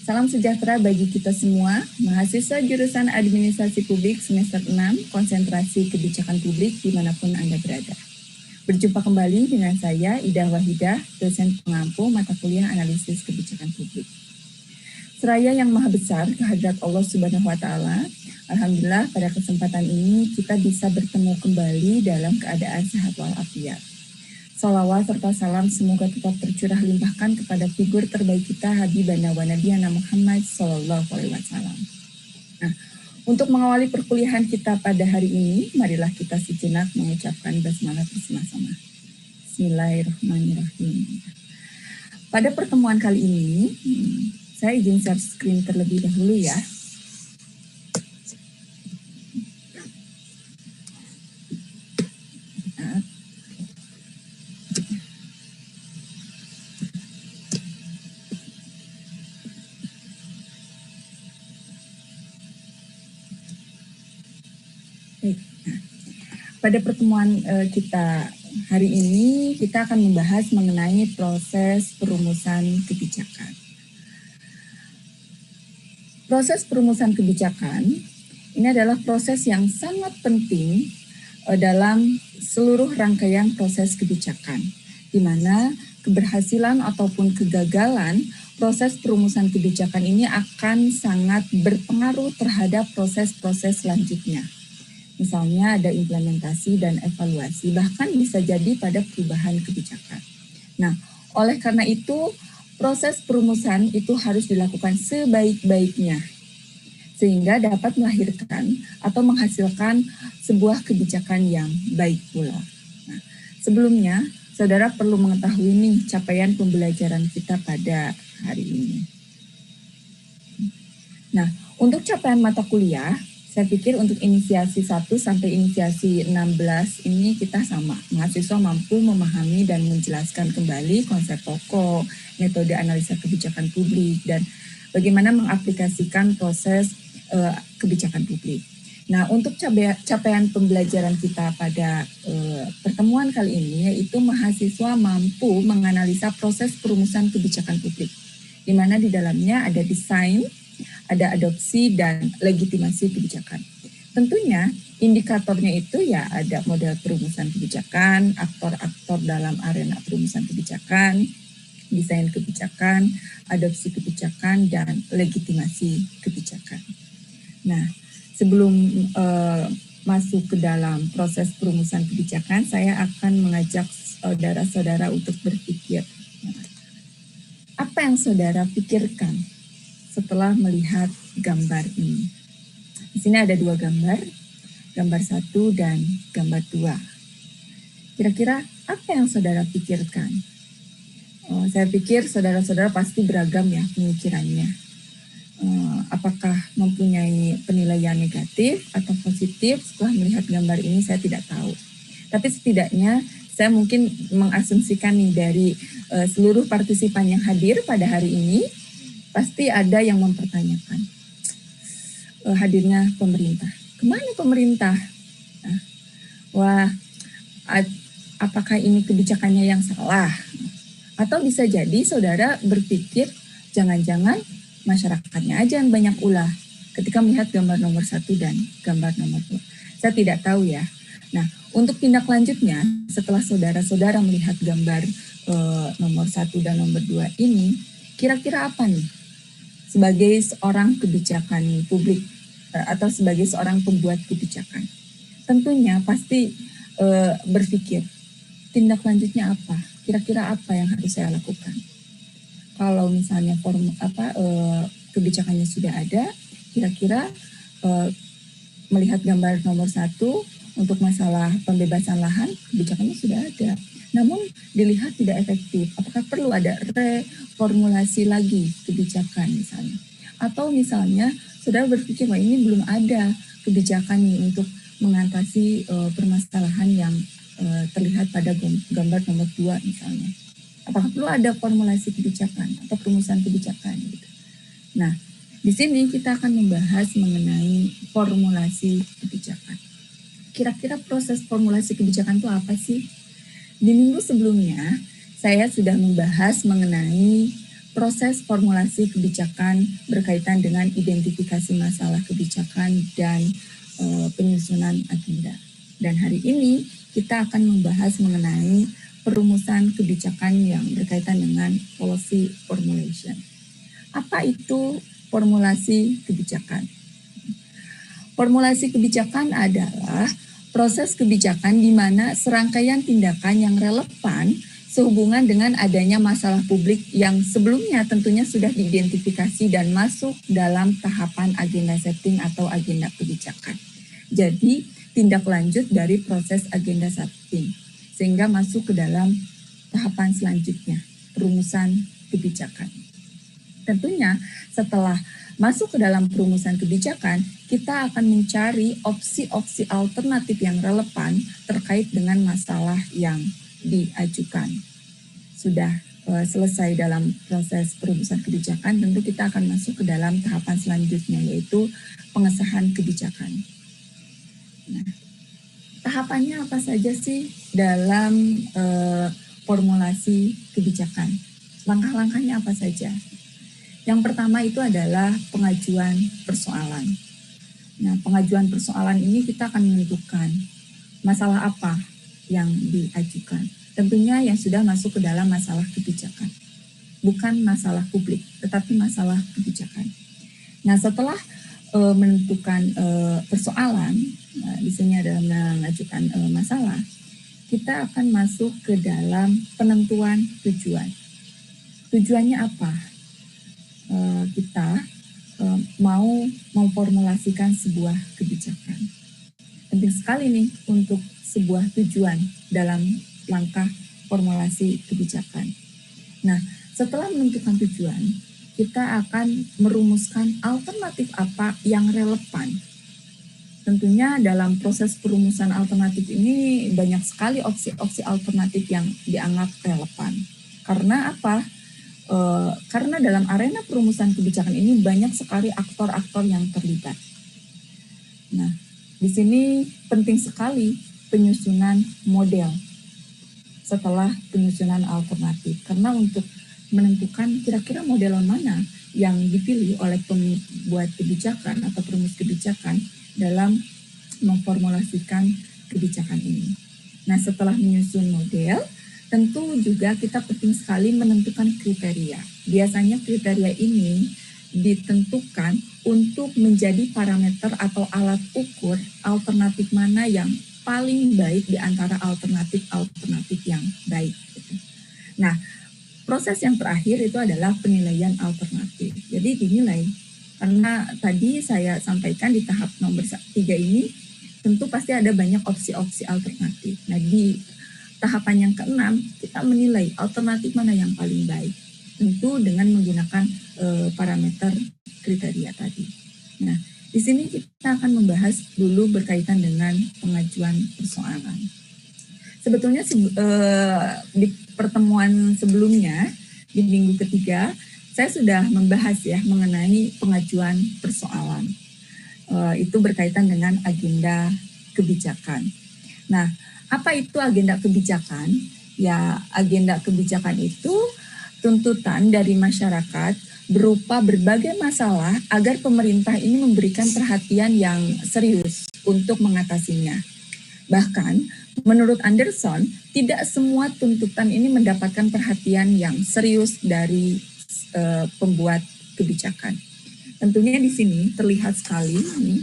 Salam sejahtera bagi kita semua, mahasiswa jurusan Administrasi Publik semester 6, konsentrasi kebijakan publik dimanapun Anda berada. Berjumpa kembali dengan saya, Ida Wahidah, dosen pengampu mata kuliah analisis kebijakan publik. Seraya yang maha besar kehadirat Allah Subhanahu wa Ta'ala, alhamdulillah pada kesempatan ini kita bisa bertemu kembali dalam keadaan sehat walafiat. Salawat serta salam semoga tetap tercurah limpahkan kepada figur terbaik kita Habibana wa Nabiyana Muhammad Sallallahu Alaihi Wasallam. Nah, untuk mengawali perkuliahan kita pada hari ini, marilah kita sejenak mengucapkan basmalah bersama-sama. Bismillahirrahmanirrahim. Pada pertemuan kali ini, saya izin share screen terlebih dahulu ya. Pada pertemuan kita hari ini, kita akan membahas mengenai proses perumusan kebijakan. Proses perumusan kebijakan ini adalah proses yang sangat penting dalam seluruh rangkaian proses kebijakan, di mana keberhasilan ataupun kegagalan proses perumusan kebijakan ini akan sangat berpengaruh terhadap proses-proses selanjutnya. Misalnya ada implementasi dan evaluasi, bahkan bisa jadi pada perubahan kebijakan. Nah, oleh karena itu, proses perumusan itu harus dilakukan sebaik-baiknya, sehingga dapat melahirkan atau menghasilkan sebuah kebijakan yang baik pula. Nah, sebelumnya, saudara perlu mengetahui nih capaian pembelajaran kita pada hari ini. Nah, untuk capaian mata kuliah, saya pikir untuk inisiasi 1 sampai inisiasi 16 ini kita sama. Mahasiswa mampu memahami dan menjelaskan kembali konsep pokok, metode analisa kebijakan publik, dan bagaimana mengaplikasikan proses kebijakan publik. Nah, untuk capaian pembelajaran kita pada pertemuan kali ini, yaitu mahasiswa mampu menganalisa proses perumusan kebijakan publik, di mana di dalamnya ada desain, ada adopsi dan legitimasi kebijakan. Tentunya indikatornya itu ya ada model perumusan kebijakan, aktor-aktor dalam arena perumusan kebijakan, desain kebijakan, adopsi kebijakan, dan legitimasi kebijakan. Nah, sebelum masuk ke dalam proses perumusan kebijakan, saya akan mengajak saudara-saudara untuk berpikir. Apa yang saudara pikirkan setelah melihat gambar ini? Di sini ada 2 gambar, gambar 1 dan gambar 2. Kira-kira apa yang saudara pikirkan? Saya pikir saudara-saudara pasti beragam ya pemikirannya. Apakah mempunyai penilaian negatif atau positif setelah melihat gambar ini, saya tidak tahu. Tapi setidaknya saya mungkin mengasumsikan nih dari seluruh partisipan yang hadir pada hari ini, pasti ada yang mempertanyakan hadirnya pemerintah. Kemana pemerintah? Nah, wah, apakah ini kebijakannya yang salah? Atau bisa jadi saudara berpikir jangan-jangan masyarakatnya aja yang banyak ulah ketika melihat gambar nomor 1 dan gambar nomor 2. Saya tidak tahu ya. Nah, untuk tindak lanjutnya setelah saudara-saudara melihat gambar nomor 1 dan nomor 2 ini, kira-kira apa nih? Sebagai seorang kebijakan publik atau sebagai seorang pembuat kebijakan, tentunya pasti berpikir tindak lanjutnya apa? Kira-kira apa yang harus saya lakukan? Kalau misalnya kebijakannya sudah ada, kira-kira melihat gambar nomor 1 untuk masalah pembebasan lahan, kebijakannya sudah ada. Namun dilihat tidak efektif. Apakah perlu ada reformulasi lagi kebijakan misalnya? Atau misalnya saudara berpikir wah ini belum ada kebijakan nih untuk mengatasi permasalahan yang terlihat pada gambar nomor 2 misalnya. Apakah perlu ada formulasi kebijakan atau perumusan kebijakan gitu. Nah, di sini kita akan membahas mengenai formulasi kebijakan. Kira-kira proses formulasi kebijakan itu apa sih? Di minggu sebelumnya, saya sudah membahas mengenai proses formulasi kebijakan berkaitan dengan identifikasi masalah kebijakan dan penyusunan agenda. Dan hari ini kita akan membahas mengenai perumusan kebijakan yang berkaitan dengan policy formulation. Apa itu formulasi kebijakan? Formulasi kebijakan adalah proses kebijakan di mana serangkaian tindakan yang relevan sehubungan dengan adanya masalah publik yang sebelumnya tentunya sudah diidentifikasi dan masuk dalam tahapan agenda setting atau agenda kebijakan. Jadi, tindak lanjut dari proses agenda setting sehingga masuk ke dalam tahapan selanjutnya, perumusan kebijakan. Tentunya setelah masuk ke dalam perumusan kebijakan, kita akan mencari opsi-opsi alternatif yang relevan terkait dengan masalah yang diajukan. Sudah selesai dalam proses perumusan kebijakan, tentu kita akan masuk ke dalam tahapan selanjutnya, yaitu pengesahan kebijakan. Nah, tahapannya apa saja sih dalam formulasi kebijakan? Langkah-langkahnya apa saja? Yang pertama itu adalah pengajuan persoalan. Nah, pengajuan persoalan ini kita akan menentukan masalah apa yang diajukan. Tentunya yang sudah masuk ke dalam masalah kebijakan. Bukan masalah publik, tetapi masalah kebijakan. Nah, setelah menentukan persoalan, di sini adalah mengajukan masalah, kita akan masuk ke dalam penentuan tujuan. Tujuannya apa? Kita mau memformulasikan sebuah kebijakan. Penting sekali nih untuk sebuah tujuan dalam langkah formulasi kebijakan. Nah, setelah menentukan tujuan, kita akan merumuskan alternatif apa yang relevan. Tentunya dalam proses perumusan alternatif ini banyak sekali opsi-opsi alternatif yang dianggap relevan. Karena apa? Karena dalam arena perumusan kebijakan ini banyak sekali aktor-aktor yang terlibat. Nah, di sini penting sekali penyusunan model setelah penyusunan alternatif. Karena untuk menentukan kira-kira model mana yang dipilih oleh pembuat kebijakan atau perumus kebijakan dalam memformulasikan kebijakan ini. Nah, setelah menyusun model, tentu juga kita penting sekali menentukan kriteria. Biasanya kriteria ini ditentukan untuk menjadi parameter atau alat ukur alternatif mana yang paling baik di antara alternatif-alternatif yang baik. Nah, proses yang terakhir itu adalah penilaian alternatif. Jadi dinilai, karena tadi saya sampaikan di tahap nomor 3 ini, tentu pasti ada banyak opsi-opsi alternatif. Nah, di tahapan yang ke-6, kita menilai alternatif mana yang paling baik. Tentu dengan menggunakan parameter kriteria tadi. Nah, di sini kita akan membahas dulu berkaitan dengan pengajuan persoalan. Sebetulnya di pertemuan sebelumnya, di minggu ketiga, saya sudah membahas ya mengenai pengajuan persoalan. Itu berkaitan dengan agenda kebijakan. Nah, apa itu agenda kebijakan? Ya, agenda kebijakan itu tuntutan dari masyarakat berupa berbagai masalah agar pemerintah ini memberikan perhatian yang serius untuk mengatasinya. Bahkan, menurut Anderson, tidak semua tuntutan ini mendapatkan perhatian yang serius dari pembuat kebijakan. Tentunya di sini terlihat sekali, nih,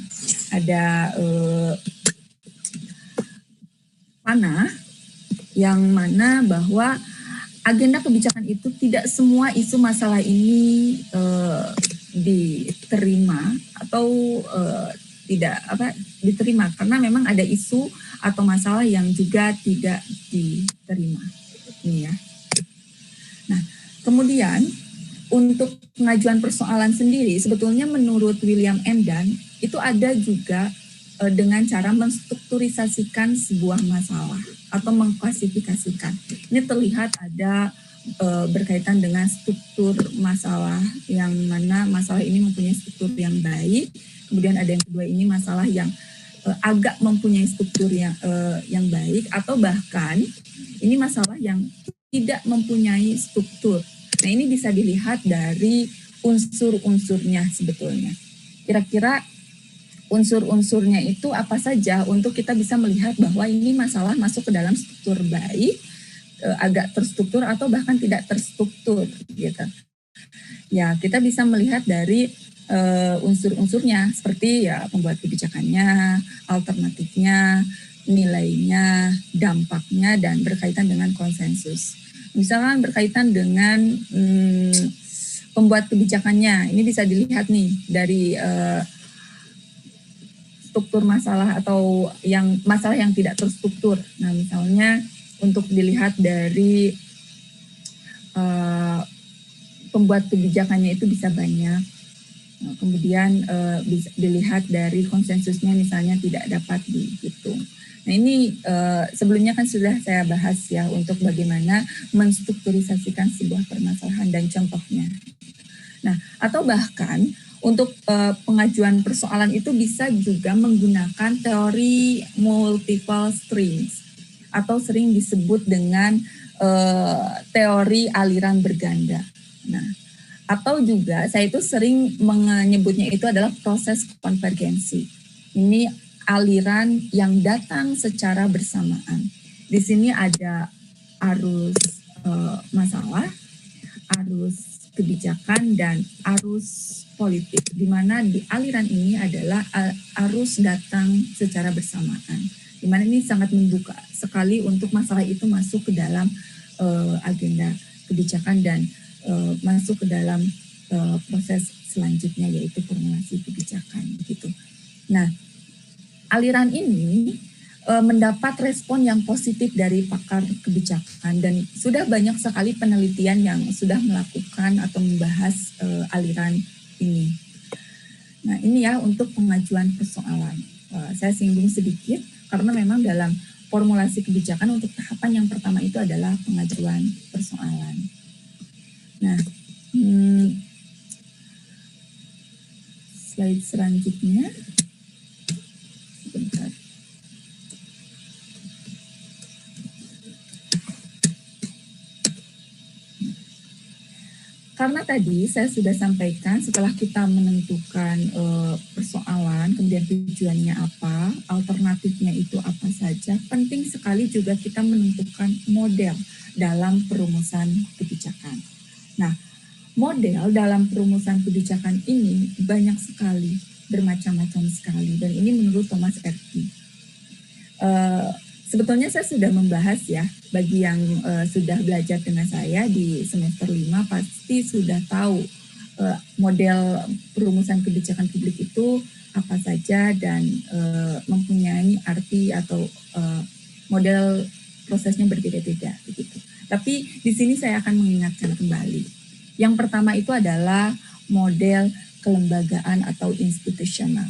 ada panah yang mana bahwa agenda kebijakan itu tidak semua isu masalah ini diterima atau tidak diterima, karena memang ada isu atau masalah yang juga tidak diterima. Ini ya. Nah, kemudian untuk pengajuan persoalan sendiri sebetulnya menurut William M. Dunn itu ada juga dengan cara menstrukturisasikan sebuah masalah atau mengklasifikasikan. Ini terlihat ada berkaitan dengan struktur masalah yang mana masalah ini mempunyai struktur yang baik. Kemudian ada yang kedua ini masalah yang agak mempunyai struktur yang baik, atau bahkan ini masalah yang tidak mempunyai struktur. Nah, ini bisa dilihat dari unsur-unsurnya sebetulnya. Kira-kira unsur-unsurnya itu apa saja untuk kita bisa melihat bahwa ini masalah masuk ke dalam struktur baik, agak terstruktur atau bahkan tidak terstruktur gitu. Ya, kita bisa melihat dari unsur-unsurnya seperti ya pembuat kebijakannya, alternatifnya, nilainya, dampaknya, dan berkaitan dengan konsensus. Misalkan berkaitan dengan pembuat kebijakannya, ini bisa dilihat nih dari struktur masalah atau masalah yang tidak terstruktur. Nah, misalnya untuk dilihat dari pembuat kebijakannya itu bisa banyak. Kemudian bisa dilihat dari konsensusnya misalnya tidak dapat dihitung. Nah, ini sebelumnya kan sudah saya bahas ya untuk bagaimana menstrukturisasikan sebuah permasalahan dan contohnya. Nah, atau bahkan untuk pengajuan persoalan itu bisa juga menggunakan teori multiple streams atau sering disebut dengan teori aliran berganda. Nah, atau juga saya itu sering menyebutnya itu adalah proses konvergensi. Ini aliran yang datang secara bersamaan. Di sini ada arus masalah, arus kebijakan, dan arus politik. Di mana di aliran ini adalah arus datang secara bersamaan. Di mana ini sangat membuka sekali untuk masalah itu masuk ke dalam agenda kebijakan dan masuk ke dalam proses selanjutnya yaitu formulasi kebijakan gitu. Nah, aliran ini mendapat respon yang positif dari pakar kebijakan dan sudah banyak sekali penelitian yang sudah melakukan atau membahas aliran ini. Nah, ini ya untuk pengajuan persoalan. Saya singgung sedikit karena memang dalam formulasi kebijakan untuk tahapan yang pertama itu adalah pengajuan persoalan. Nah, slide selanjutnya. Sebentar. Karena tadi saya sudah sampaikan setelah kita menentukan persoalan, kemudian tujuannya apa, alternatifnya itu apa saja, penting sekali juga kita menentukan model dalam perumusan kebijakan. Nah, model dalam perumusan kebijakan ini banyak sekali, bermacam-macam sekali, dan ini menurut Thomas Erkey. Sebetulnya saya sudah membahas ya, bagi yang sudah belajar dengan saya di semester 5 pasti sudah tahu model perumusan kebijakan publik itu apa saja dan mempunyai arti atau model prosesnya berbeda-beda begitu. Tapi di sini saya akan mengingatkan kembali. Yang pertama itu adalah model kelembagaan atau institusional.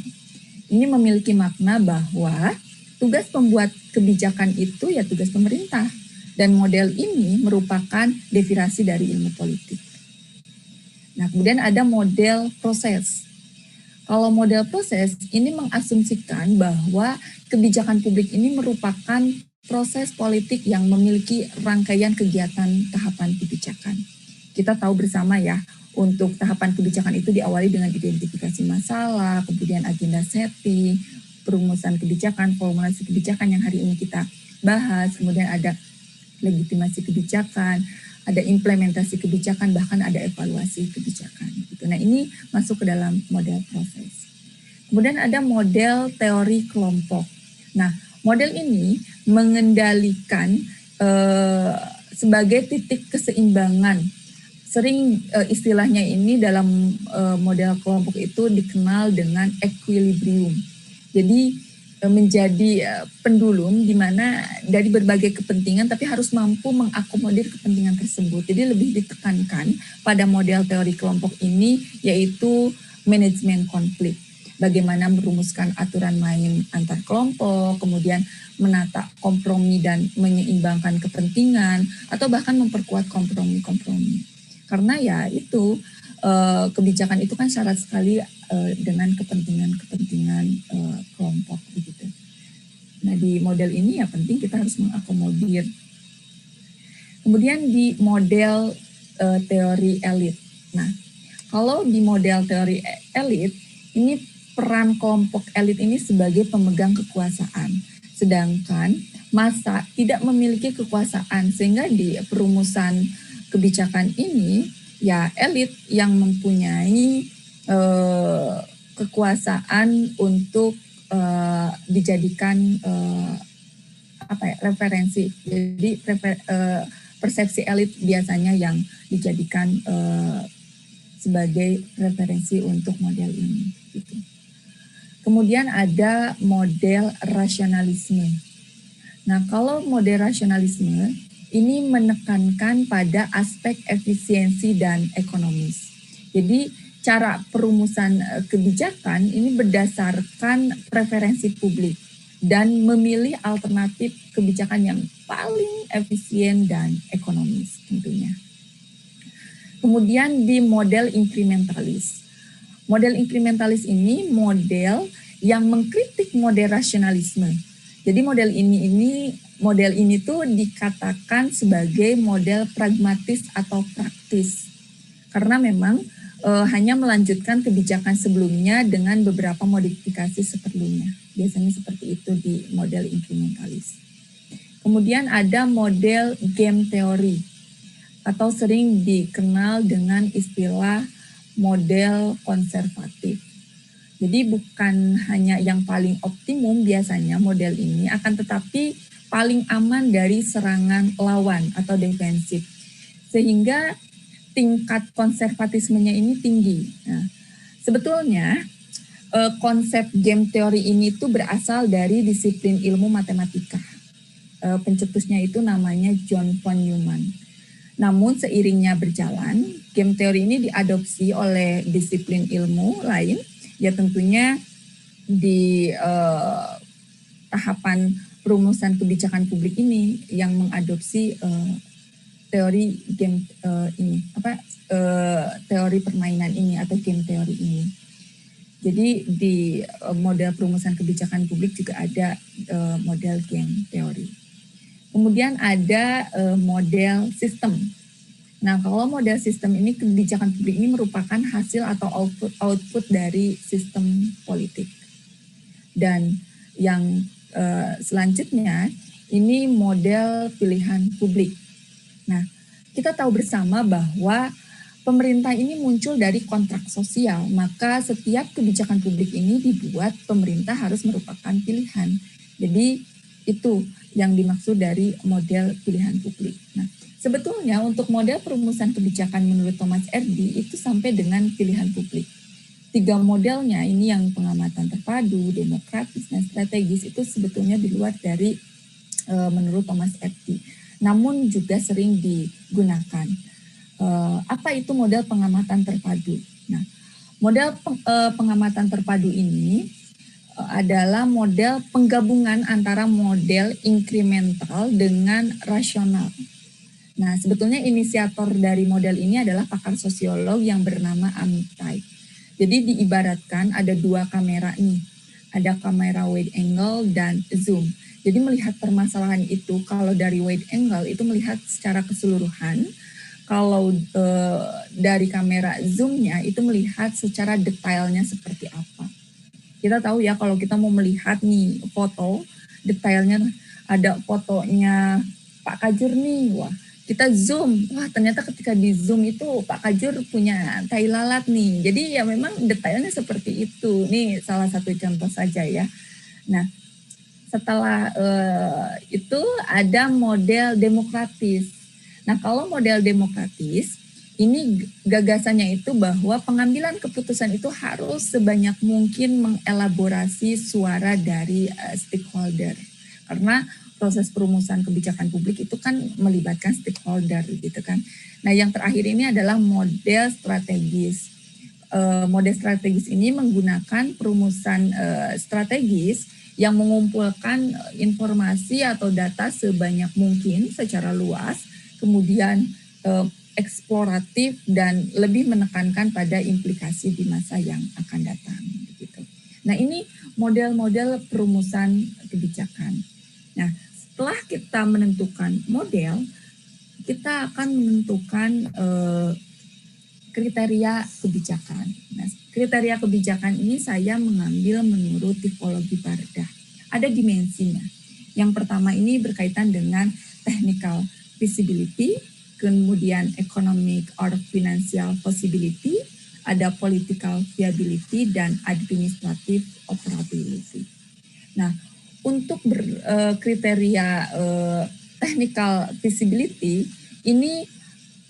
Ini memiliki makna bahwa tugas pembuat kebijakan itu ya tugas pemerintah. Dan model ini merupakan derivasi dari ilmu politik. Nah, kemudian ada model proses. Kalau model proses ini mengasumsikan bahwa kebijakan publik ini merupakan proses politik yang memiliki rangkaian kegiatan tahapan kebijakan. Kita tahu bersama ya, untuk tahapan kebijakan itu diawali dengan identifikasi masalah, kemudian agenda setting, perumusan kebijakan, formulasi kebijakan yang hari ini kita bahas, kemudian ada legitimasi kebijakan, ada implementasi kebijakan, bahkan ada evaluasi kebijakan. Gitu. Nah, ini masuk ke dalam model proses. Kemudian ada model teori kelompok. Nah, model ini mengendalikan sebagai titik keseimbangan. Sering istilahnya ini dalam model kelompok itu dikenal dengan equilibrium. Jadi menjadi pendulum di mana dari berbagai kepentingan tapi harus mampu mengakomodir kepentingan tersebut. Jadi lebih ditekankan pada model teori kelompok ini yaitu manajemen konflik. Bagaimana merumuskan aturan main antar kelompok, kemudian menata kompromi dan menyeimbangkan kepentingan atau bahkan memperkuat kompromi-kompromi. Karena ya itu kebijakan itu kan syarat sekali dengan kepentingan-kepentingan kelompok begitu. Nah, di model ini ya penting kita harus mengakomodir. Kemudian di model teori elit. Nah, kalau di model teori elit, ini peran kelompok elit ini sebagai pemegang kekuasaan. Sedangkan massa tidak memiliki kekuasaan, sehingga di perumusan kebijakan ini, ya elit yang mempunyai kekuasaan untuk dijadikan referensi. Jadi persepsi elit biasanya yang dijadikan sebagai referensi untuk model ini. Gitu. Kemudian ada model rasionalisme. Nah, kalau model rasionalisme ini menekankan pada aspek efisiensi dan ekonomis. Jadi cara perumusan kebijakan ini berdasarkan preferensi publik dan memilih alternatif kebijakan yang paling efisien dan ekonomis tentunya. Kemudian di model inkrementalis. Model inkrementalis ini model yang mengkritik model rasionalisme. Jadi model ini tuh dikatakan sebagai model pragmatis atau praktis. Karena memang hanya melanjutkan kebijakan sebelumnya dengan beberapa modifikasi seperlunya. Biasanya seperti itu di model inkrementalis. Kemudian ada model game teori atau sering dikenal dengan istilah model konservatif. Jadi bukan hanya yang paling optimum biasanya model ini, akan tetapi paling aman dari serangan lawan atau defensif. Sehingga tingkat konservatismenya ini tinggi. Nah, sebetulnya konsep game teori ini tuh berasal dari disiplin ilmu matematika. Pencetusnya itu namanya John von Neumann. Namun seiringnya berjalan, game teori ini diadopsi oleh disiplin ilmu lain, ya tentunya di tahapan perumusan kebijakan publik ini yang mengadopsi teori game teori permainan ini atau game teori ini. Jadi di model perumusan kebijakan publik juga ada model game teori. Kemudian ada model sistem. Nah, kalau model sistem ini, kebijakan publik ini merupakan hasil atau output dari sistem politik. Dan yang selanjutnya ini model pilihan publik. Nah, kita tahu bersama bahwa pemerintah ini muncul dari kontrak sosial, maka setiap kebijakan publik ini dibuat pemerintah harus merupakan pilihan. Jadi itu yang dimaksud dari model pilihan publik. Nah, sebetulnya untuk model perumusan kebijakan menurut Thomas Erdy itu sampai dengan pilihan publik. 3 modelnya ini yang pengamatan terpadu, demokratis, dan strategis itu sebetulnya di luar dari menurut Thomas Erdy. Namun juga sering digunakan. Apa itu model pengamatan terpadu? Nah, model pengamatan terpadu ini adalah model penggabungan antara model inkremental dengan rasional. Nah, sebetulnya inisiator dari model ini adalah pakar sosiolog yang bernama Amitai. Jadi diibaratkan ada 2 kamera nih, ada kamera wide angle dan zoom. Jadi melihat permasalahan itu, kalau dari wide angle itu melihat secara keseluruhan, kalau dari kamera zoomnya itu melihat secara detailnya seperti apa. Kita tahu ya kalau kita mau melihat nih foto, detailnya ada fotonya Pak Kajur nih, wah kita zoom, wah ternyata ketika di zoom itu Pak Kajur punya tai lalat nih. Jadi ya memang detailnya seperti itu. Nih salah satu contoh saja ya. Nah setelah itu ada model demokratis. Nah kalau model demokratis, ini gagasannya itu bahwa pengambilan keputusan itu harus sebanyak mungkin mengelaborasi suara dari stakeholder. Karena proses perumusan kebijakan publik itu kan melibatkan stakeholder gitu kan. Nah yang terakhir ini adalah model strategis. Model strategis ini menggunakan perumusan strategis yang mengumpulkan informasi atau data sebanyak mungkin secara luas, kemudian eksploratif dan lebih menekankan pada implikasi di masa yang akan datang. Gitu. Nah ini model-model perumusan kebijakan. Nah setelah kita menentukan model, kita akan menentukan kriteria kebijakan. Nah, kriteria kebijakan ini saya mengambil menurut tipologi Bardah. Ada dimensinya. Yang pertama ini berkaitan dengan technical feasibility, kemudian economic or financial possibility, ada political viability, dan administrative operability. Nah, untuk kriteria technical feasibility ini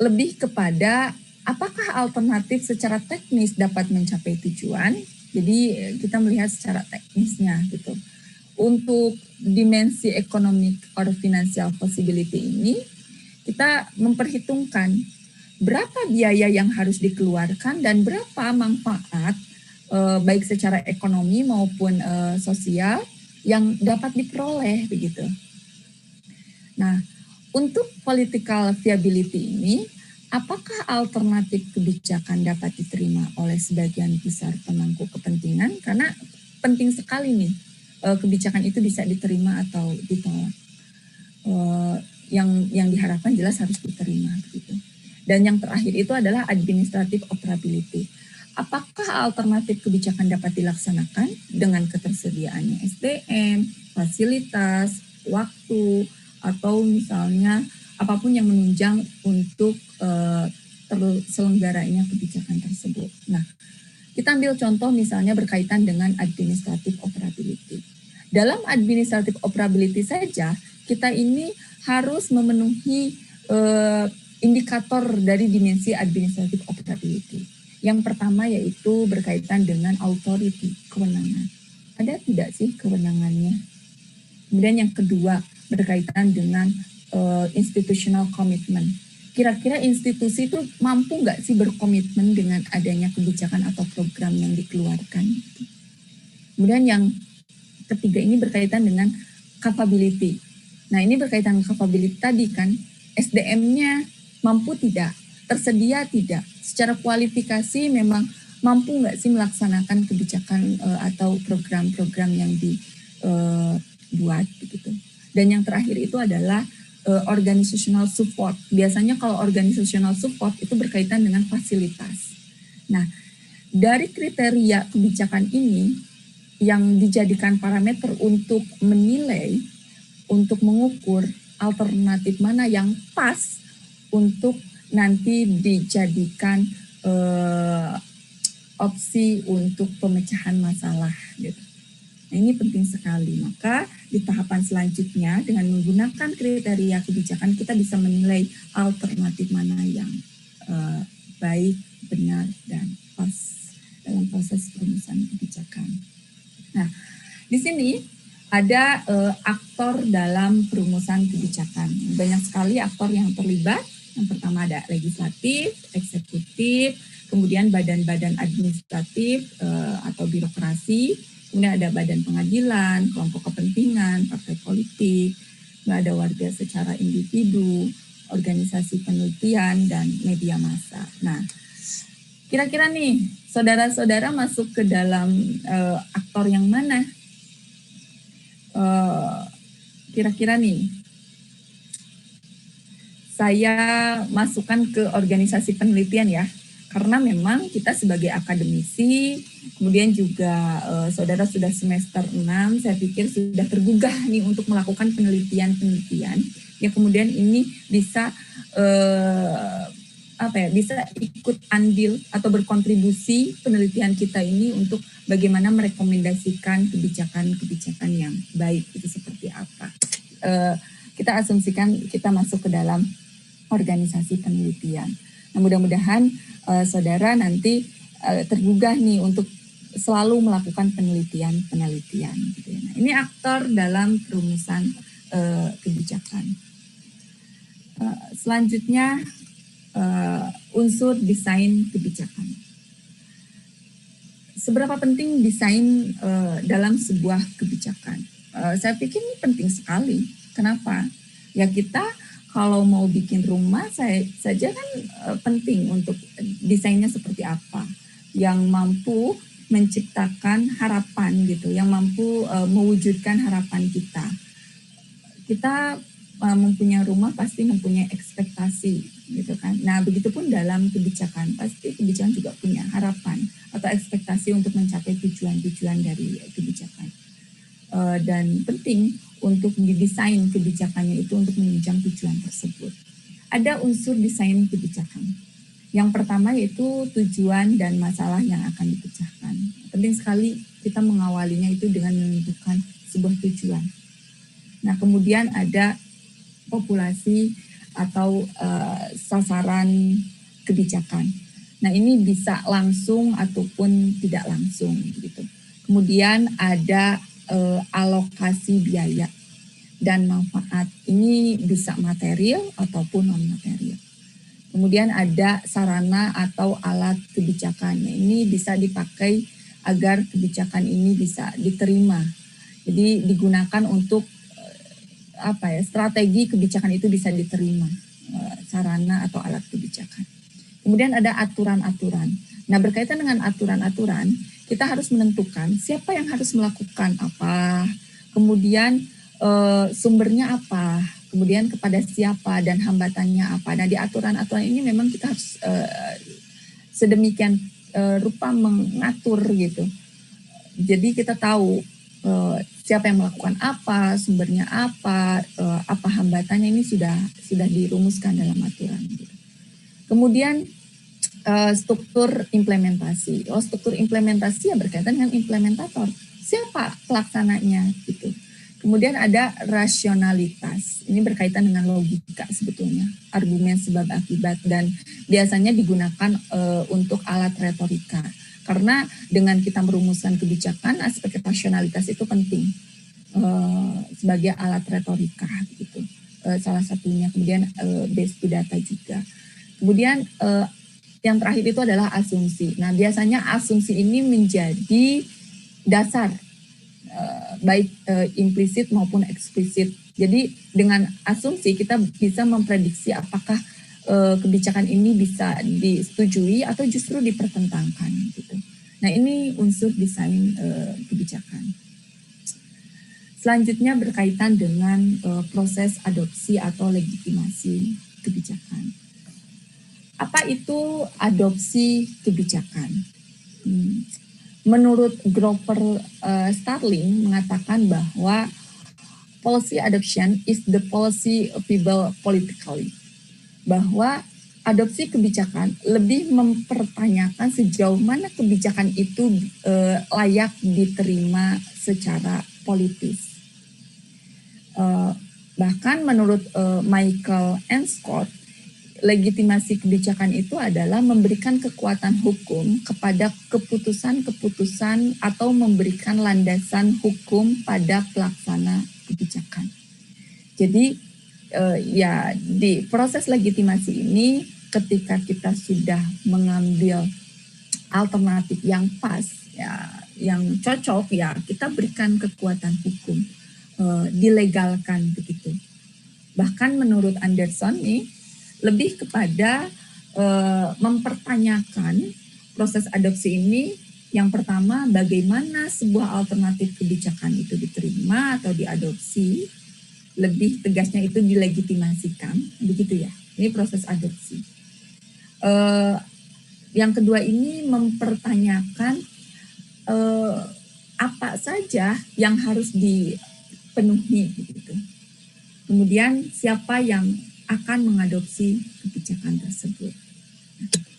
lebih kepada apakah alternatif secara teknis dapat mencapai tujuan. Jadi kita melihat secara teknisnya gitu. Untuk dimensi economic or financial possibility ini kita memperhitungkan berapa biaya yang harus dikeluarkan dan berapa manfaat baik secara ekonomi maupun sosial yang dapat diperoleh begitu. Nah, untuk political viability ini, apakah alternatif kebijakan dapat diterima oleh sebagian besar pemangku kepentingan? Karena penting sekali nih, kebijakan itu bisa diterima atau ditolak. Yang diharapkan jelas harus diterima begitu. Dan yang terakhir itu adalah administrative operability. Apakah alternatif kebijakan dapat dilaksanakan dengan ketersediaannya SDM, fasilitas, waktu, atau misalnya apapun yang menunjang untuk terselenggaranya kebijakan tersebut. Nah, kita ambil contoh misalnya berkaitan dengan administrative operability. Dalam administrative operability saja, kita ini harus memenuhi indikator dari dimensi administrative operability. Yang pertama yaitu berkaitan dengan authority, kewenangan. Ada tidak sih kewenangannya? Kemudian yang kedua berkaitan dengan institutional commitment. Kira-kira institusi itu mampu nggak sih berkomitmen dengan adanya kebijakan atau program yang dikeluarkan? Kemudian yang ketiga ini berkaitan dengan capability. Nah, ini berkaitan dengan capability tadi kan, SDM-nya mampu tidak, tersedia tidak, secara kualifikasi memang mampu nggak sih melaksanakan kebijakan atau program-program yang dibuat begitu. Dan yang terakhir itu adalah organizational support. Biasanya kalau organizational support itu berkaitan dengan fasilitas. Nah, dari kriteria kebijakan ini yang dijadikan parameter untuk menilai, untuk mengukur alternatif mana yang pas untuk nanti dijadikan opsi untuk pemecahan masalah gitu. Nah, ini penting sekali. Maka di tahapan selanjutnya dengan menggunakan kriteria kebijakan kita bisa menilai alternatif mana yang baik, benar, dan pas dalam proses perumusan kebijakan. Nah, di sini ada aktor dalam perumusan kebijakan. Banyak sekali aktor yang terlibat. Yang pertama ada legislatif, eksekutif, kemudian badan-badan administratif atau birokrasi, kemudian ada badan pengadilan, kelompok kepentingan, partai politik, kemudian ada warga secara individu, organisasi penelitian, dan media massa. Nah, kira-kira nih, saudara-saudara masuk ke dalam aktor yang mana? Kira-kira nih, saya masukkan ke organisasi penelitian ya, karena memang kita sebagai akademisi, kemudian juga saudara sudah semester 6, saya pikir sudah tergugah nih untuk melakukan penelitian-penelitian, yang kemudian ini bisa bisa ikut andil atau berkontribusi penelitian kita ini untuk bagaimana merekomendasikan kebijakan-kebijakan yang baik itu seperti apa. Kita asumsikan kita masuk ke dalam organisasi penelitian. Nah, mudah-mudahan saudara nanti tergugah nih untuk selalu melakukan penelitian gitu ya. Nah, ini aktor dalam perumusan kebijakan. Selanjutnya unsur desain kebijakan. Seberapa penting desain dalam sebuah kebijakan? Saya pikir ini penting sekali. Kenapa? Ya kita kalau mau bikin rumah saja kan penting untuk desainnya seperti apa yang mampu menciptakan harapan gitu, yang mampu mewujudkan harapan kita. Kita mempunyai rumah pasti mempunyai ekspektasi gitu kan. Nah, begitupun dalam kebijakan, pasti kebijakan juga punya harapan atau ekspektasi untuk mencapai tujuan-tujuan dari kebijakan. Dan penting untuk didesain kebijakannya itu untuk menunjang tujuan tersebut. Ada unsur desain kebijakan. Yang pertama yaitu tujuan dan masalah yang akan dipecahkan. Penting sekali kita mengawalinya itu dengan menentukan sebuah tujuan. Nah, kemudian ada populasi atau sasaran kebijakan. Nah, ini bisa langsung ataupun tidak langsung gitu. Kemudian ada alokasi biaya dan manfaat. Ini bisa material ataupun non material. Kemudian ada sarana atau alat kebijakan. Ini bisa dipakai agar kebijakan ini bisa diterima. Jadi digunakan untuk strategi kebijakan itu bisa diterima, sarana atau alat kebijakan. Kemudian ada aturan-aturan. Nah, berkaitan dengan aturan-aturan, kita harus menentukan siapa yang harus melakukan apa, kemudian sumbernya apa, kemudian kepada siapa dan hambatannya apa. Nah, di aturan-aturan ini memang kita harus sedemikian rupa mengatur gitu. Jadi kita tahu siapa yang melakukan apa, sumbernya apa hambatannya, ini sudah dirumuskan dalam aturan. Gitu. Kemudian struktur implementasi. Struktur implementasi yang berkaitan dengan implementator. Siapa pelaksananya gitu. Kemudian ada rasionalitas. Ini berkaitan dengan logika sebetulnya, argumen sebab akibat, dan biasanya digunakan untuk alat retorika. Karena dengan kita merumuskan kebijakan, aspek rasionalitas itu penting sebagai alat retorika gitu. Salah satunya. Kemudian based to data juga. Kemudian yang terakhir itu adalah asumsi. Nah, biasanya asumsi ini menjadi dasar baik implisit maupun eksplisit. Jadi dengan asumsi kita bisa memprediksi apakah kebijakan ini bisa disetujui atau justru dipertentangkan gitu. Nah, ini unsur desain kebijakan. Selanjutnya berkaitan dengan proses adopsi atau legitimasi kebijakan. Apa itu adopsi kebijakan? Menurut Grover Starling mengatakan bahwa policy adoption is the policy feasible politically. Bahwa adopsi kebijakan lebih mempertanyakan sejauh mana kebijakan itu layak diterima secara politis. Bahkan menurut Michael N. Scott, legitimasi kebijakan itu adalah memberikan kekuatan hukum kepada keputusan-keputusan atau memberikan landasan hukum pada pelaksana kebijakan. Jadi di proses legitimasi ini ketika kita sudah mengambil alternatif yang pas, ya, yang cocok, ya kita berikan kekuatan hukum, dilegalkan begitu. Bahkan menurut Anderson nih, lebih kepada mempertanyakan proses adopsi ini. Yang pertama, bagaimana sebuah alternatif kebijakan itu diterima atau diadopsi, lebih tegasnya itu dilegitimasikan, begitu ya. Ini proses adopsi. Yang kedua ini mempertanyakan apa saja yang harus dipenuhi, gitu. Kemudian siapa yang akan mengadopsi kebijakan tersebut.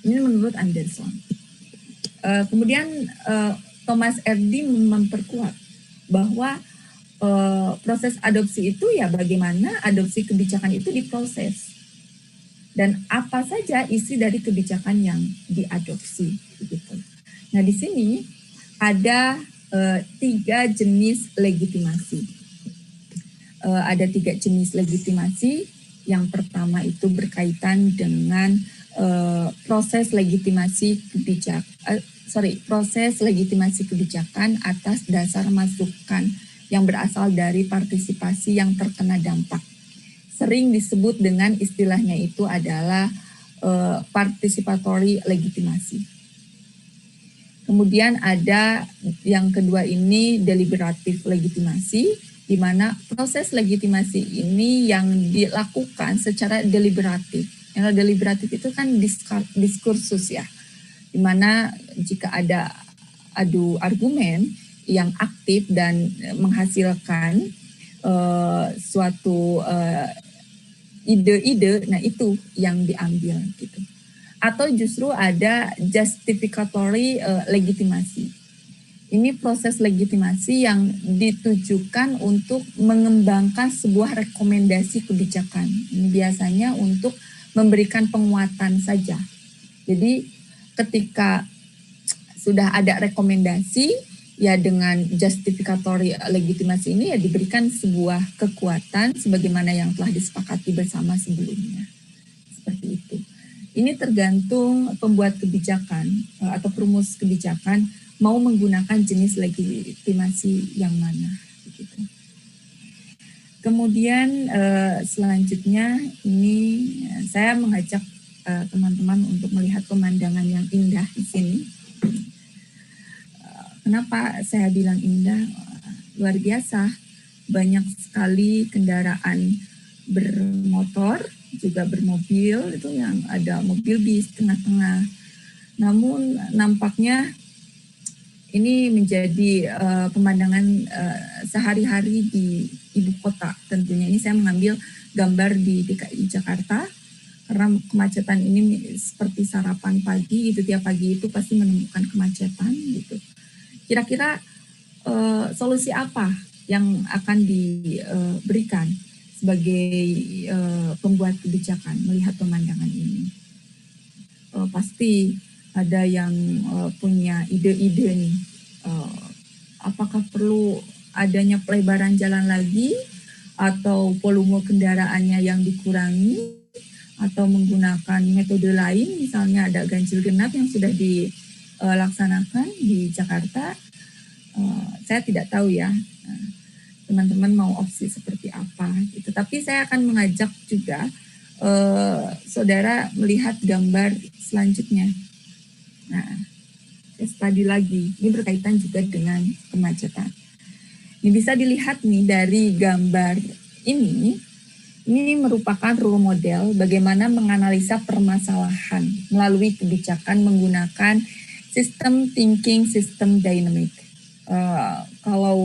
Ini menurut Anderson. Kemudian Thomas Erdy memperkuat bahwa proses adopsi itu ya bagaimana adopsi kebijakan itu diproses. Dan apa saja isi dari kebijakan yang diadopsi. Gitu. Nah, di sini ada 3 jenis legitimasi. Ada 3 jenis legitimasi. Yang pertama itu berkaitan dengan proses legitimasi kebijakan atas dasar masukan yang berasal dari partisipasi yang terkena dampak. Sering disebut dengan istilahnya itu adalah participatory legitimasi. Kemudian ada yang kedua ini deliberative legitimasi. di mana proses legitimasi ini yang dilakukan secara deliberatif. Yang deliberatif itu kan diskursus ya, di mana jika ada adu argumen yang aktif dan menghasilkan suatu ide-ide, nah itu yang diambil gitu. Atau justru ada justificatory legitimasi. Ini proses legitimasi yang ditujukan untuk mengembangkan sebuah rekomendasi kebijakan. Ini biasanya untuk memberikan penguatan saja. Jadi ketika sudah ada rekomendasi, ya dengan justificatory legitimasi ini ya diberikan sebuah kekuatan sebagaimana yang telah disepakati bersama sebelumnya. Seperti itu. Ini tergantung pembuat kebijakan atau perumus kebijakan mau menggunakan jenis legitimasi yang mana. Begitu. Kemudian selanjutnya ini saya mengajak teman-teman untuk melihat pemandangan yang indah di sini. Kenapa saya bilang indah? Luar biasa, banyak sekali kendaraan bermotor, juga bermobil, itu yang ada mobil bis tengah-tengah. Namun nampaknya ini menjadi pemandangan sehari-hari di ibu kota tentunya. Ini saya mengambil gambar di DKI Jakarta, karena kemacetan ini seperti sarapan pagi, itu tiap pagi itu pasti menemukan kemacetan gitu. Kira-kira solusi apa yang akan diberikan sebagai pembuat kebijakan melihat pemandangan ini? Pasti ada yang punya ide-ide nih. Apakah perlu adanya pelebaran jalan lagi atau volume kendaraannya yang dikurangi atau menggunakan metode lain, misalnya ada ganjil genap yang sudah dilaksanakan di Jakarta. Saya tidak tahu ya, teman-teman mau opsi seperti apa gitu. Tapi saya akan mengajak juga saudara melihat gambar selanjutnya. Nah, tadi lagi, ini berkaitan juga dengan kemacetan. Ini bisa dilihat nih dari gambar ini merupakan role model bagaimana menganalisa permasalahan melalui kebijakan menggunakan sistem thinking, sistem dynamic. Kalau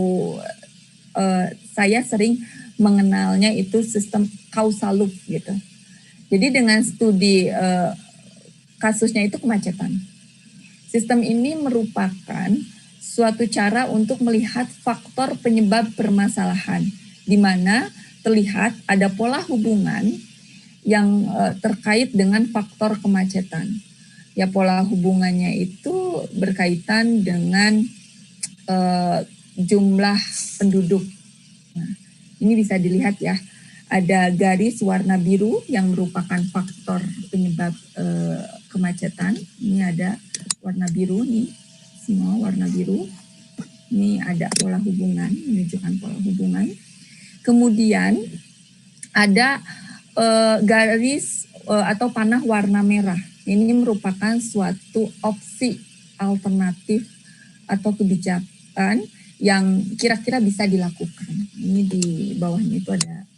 saya sering mengenalnya itu sistem causal loop gitu. Jadi dengan studi kasusnya itu kemacetan. Sistem ini merupakan suatu cara untuk melihat faktor penyebab permasalahan, di mana terlihat ada pola hubungan yang terkait dengan faktor kemacetan. Ya, pola hubungannya itu berkaitan dengan jumlah penduduk. Nah, ini bisa dilihat ya, ada garis warna biru yang merupakan faktor penyebab kemacetan. Ini ada warna biru nih, semua warna biru. Ini ada pola hubungan, menunjukkan pola hubungan. Kemudian ada garis atau panah warna merah. Ini merupakan suatu opsi alternatif atau kebijakan yang kira-kira bisa dilakukan. Ini di bawahnya itu ada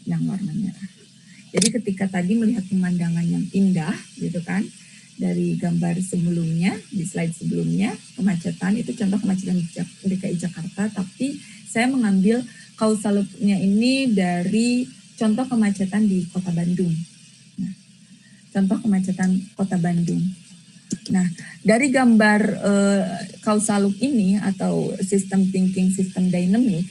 yang warna merah. Jadi ketika tadi melihat pemandangan yang indah gitu kan, dari gambar sebelumnya, di slide sebelumnya, kemacetan itu contoh kemacetan DKI Jakarta, tapi saya mengambil causal loop-nya ini dari contoh kemacetan di Kota Bandung. Nah, contoh kemacetan Kota Bandung. Nah, dari gambar causal loop ini atau sistem thinking, sistem dynamic,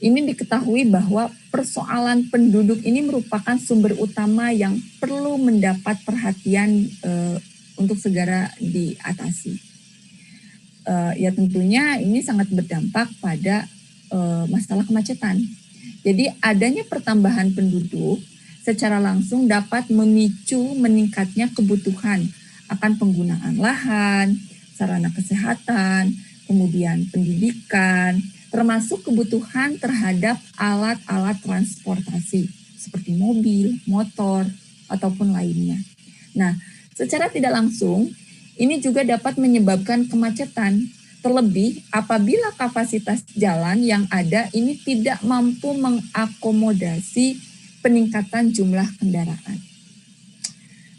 ini diketahui bahwa persoalan penduduk ini merupakan sumber utama yang perlu mendapat perhatian untuk segera diatasi. Ya tentunya ini sangat berdampak pada masalah kemacetan. Jadi adanya pertambahan penduduk secara langsung dapat memicu meningkatnya kebutuhan akan penggunaan lahan, sarana kesehatan, kemudian pendidikan, termasuk kebutuhan terhadap alat-alat transportasi seperti mobil, motor, ataupun lainnya. Nah, secara tidak langsung, ini juga dapat menyebabkan kemacetan Terlebih apabila kapasitas jalan yang ada ini tidak mampu mengakomodasi peningkatan jumlah kendaraan.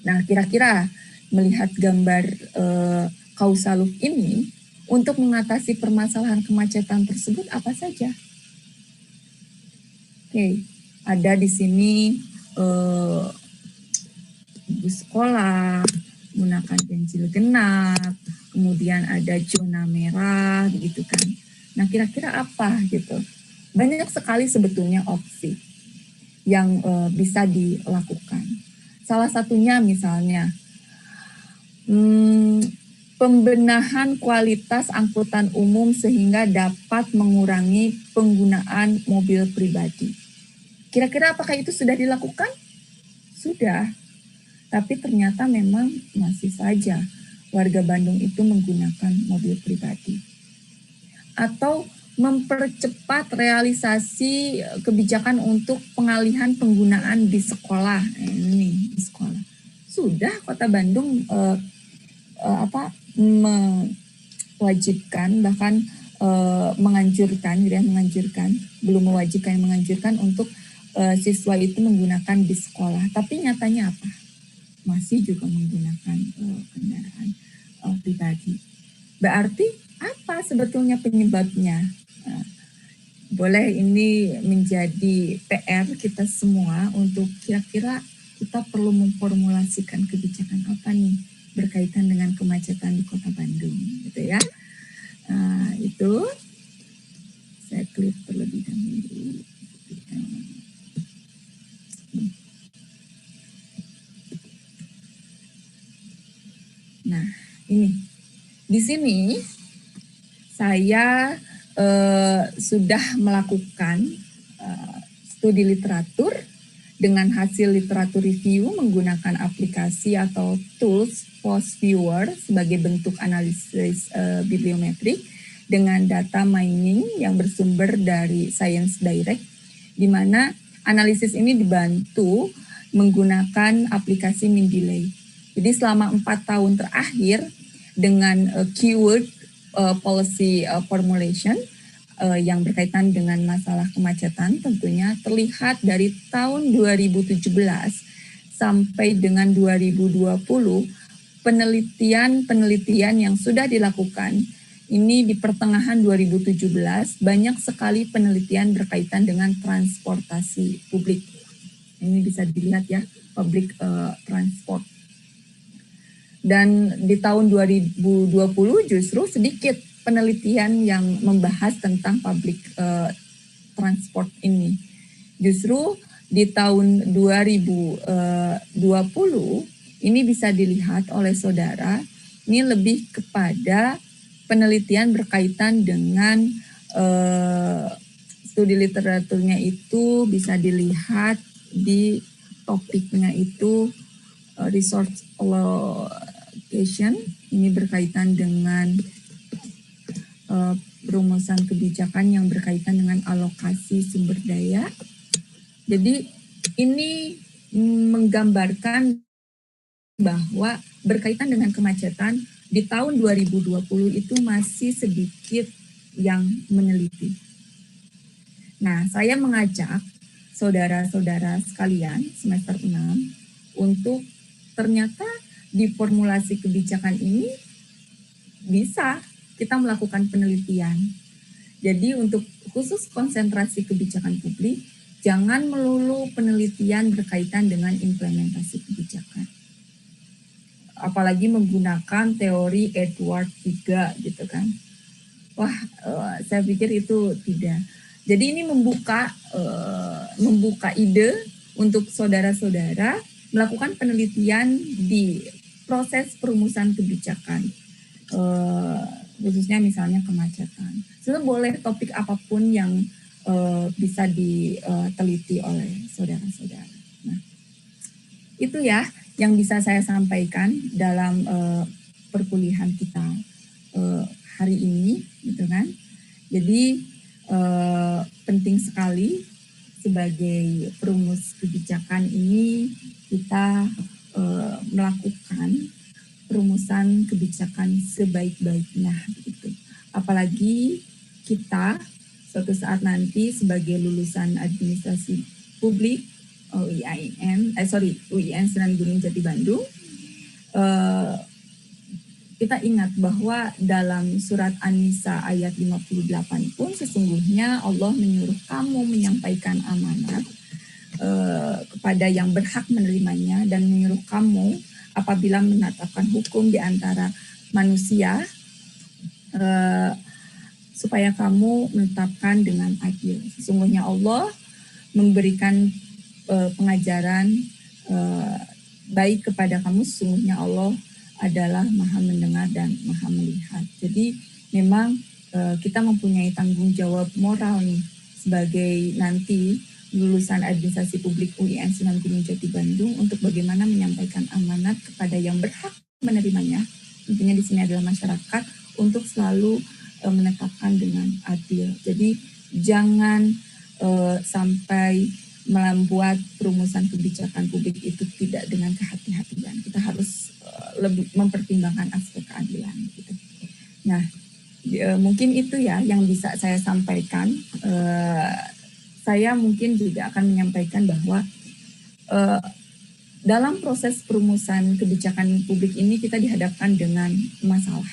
Nah, kira-kira melihat gambar causal loop ini, untuk mengatasi permasalahan kemacetan tersebut apa saja? Oke, ada di sini bus sekolah, menggunakan ganjil genap, kemudian ada zona merah, gitu kan. Nah, kira-kira apa gitu? Banyak sekali sebetulnya opsi yang bisa dilakukan. Salah satunya misalnya pembenahan kualitas angkutan umum sehingga dapat mengurangi penggunaan mobil pribadi. Kira-kira apakah itu sudah dilakukan? Sudah. Tapi ternyata memang masih saja warga Bandung itu menggunakan mobil pribadi. Atau mempercepat realisasi kebijakan untuk pengalihan penggunaan di sekolah. Ini di sekolah. Sudah Kota Bandung mewajibkan, bahkan menganjurkan, belum mewajibkan, menganjurkan untuk siswa itu menggunakan di sekolah. Tapi nyatanya apa? Masih juga menggunakan kendaraan pribadi. Berarti apa sebetulnya penyebabnya? Boleh ini menjadi PR kita semua untuk kira-kira kita perlu memformulasikan kebijakan apa nih berkaitan dengan kemacetan di Kota Bandung, gitu ya. Itu saya klik terlebih dahulu. Nah, ini di sini saya sudah melakukan studi literatur dengan hasil literatur review menggunakan aplikasi atau tools Post Viewer sebagai bentuk analisis bibliometrik dengan data mining yang bersumber dari Science Direct, di mana analisis ini dibantu menggunakan aplikasi Mendeley. Jadi selama 4 tahun terakhir dengan keyword policy formulation yang berkaitan dengan masalah kemacetan tentunya terlihat dari tahun 2017 sampai dengan 2020 penelitian yang sudah dilakukan ini di pertengahan 2017 banyak sekali penelitian berkaitan dengan transportasi publik. Ini bisa dilihat ya, public transport. Dan di tahun 2020 justru sedikit penelitian yang membahas tentang public transport ini. Justru di tahun 2020 ini bisa dilihat oleh saudara, ini lebih kepada penelitian berkaitan dengan studi literaturnya itu bisa dilihat di topiknya itu resource allocation, ini berkaitan dengan perumusan kebijakan yang berkaitan dengan alokasi sumber daya. Jadi ini menggambarkan bahwa berkaitan dengan kemacetan di tahun 2020 itu masih sedikit yang meneliti. Nah, saya mengajak saudara-saudara sekalian semester 6 untuk ternyata di formulasi kebijakan ini bisa kita melakukan penelitian. Jadi untuk khusus konsentrasi kebijakan publik, jangan melulu penelitian berkaitan dengan implementasi kebijakan. Apalagi menggunakan teori Edward III gitu kan. Wah, saya pikir itu tidak. Jadi ini membuka ide untuk saudara-saudara melakukan penelitian di proses perumusan kebijakan, khususnya misalnya kemacetan. Sebenarnya boleh topik apapun yang bisa diteliti oleh saudara-saudara. Nah, itu ya yang bisa saya sampaikan dalam perkuliahan kita hari ini, gitu kan. Jadi penting sekali sebagai perumus kebijakan ini kita melakukan perumusan kebijakan sebaik-baiknya, gitu. Apalagi kita suatu saat nanti sebagai lulusan administrasi publik UIN Sunan Gunung Jati Bandung, kita ingat bahwa dalam surat An-Nisa ayat 58 pun sesungguhnya Allah menyuruh kamu menyampaikan amanat kepada yang berhak menerimanya dan menyuruh kamu apabila menetapkan hukum di antara manusia supaya kamu menetapkan dengan adil. Sesungguhnya Allah memberikan pengajaran baik kepada kamu, sesungguhnya Allah adalah Maha mendengar dan Maha melihat. Jadi memang kita mempunyai tanggung jawab moral nih sebagai nanti lulusan administrasi publik UIN Sunan Gunung Jati Bandung untuk bagaimana menyampaikan amanat kepada yang berhak menerimanya. Tentunya di sini adalah masyarakat untuk selalu menetapkan dengan adil. Jadi jangan sampai membuat perumusan kebijakan publik itu tidak dengan kehati-hatian. Kita harus lebih mempertimbangkan aspek keadilan. Gitu. Nah, mungkin itu ya yang bisa saya sampaikan. Saya mungkin juga akan menyampaikan bahwa dalam proses perumusan kebijakan publik ini kita dihadapkan dengan masalah.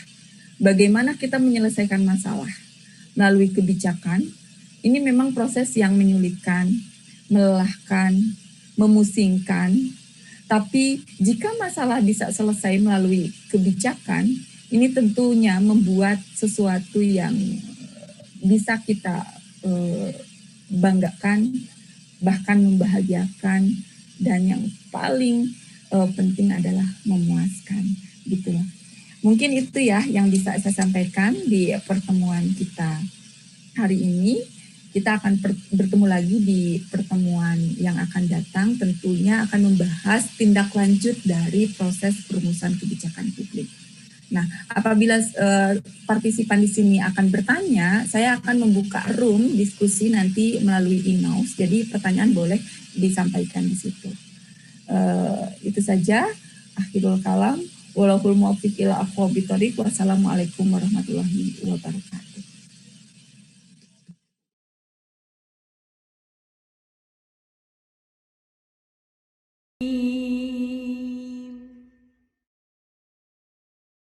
Bagaimana kita menyelesaikan masalah melalui kebijakan? Ini memang proses yang menyulitkan, melelahkan, memusingkan. Tapi jika masalah bisa selesai melalui kebijakan, ini tentunya membuat sesuatu yang bisa kita banggakan, bahkan membahagiakan, dan yang paling penting adalah memuaskan, gitu lah. Mungkin itu ya yang bisa saya sampaikan di pertemuan kita hari ini. Kita akan bertemu lagi di pertemuan yang akan datang, tentunya akan membahas tindak lanjut dari proses perumusan kebijakan publik. Nah, apabila partisipan di sini akan bertanya, saya akan membuka room diskusi nanti melalui e-mouse, jadi pertanyaan boleh disampaikan di situ. Itu saja, akhirul kalam, walahul muwaffiq ila aqwamit thoriq, wassalamualaikum warahmatullahi wabarakatuh.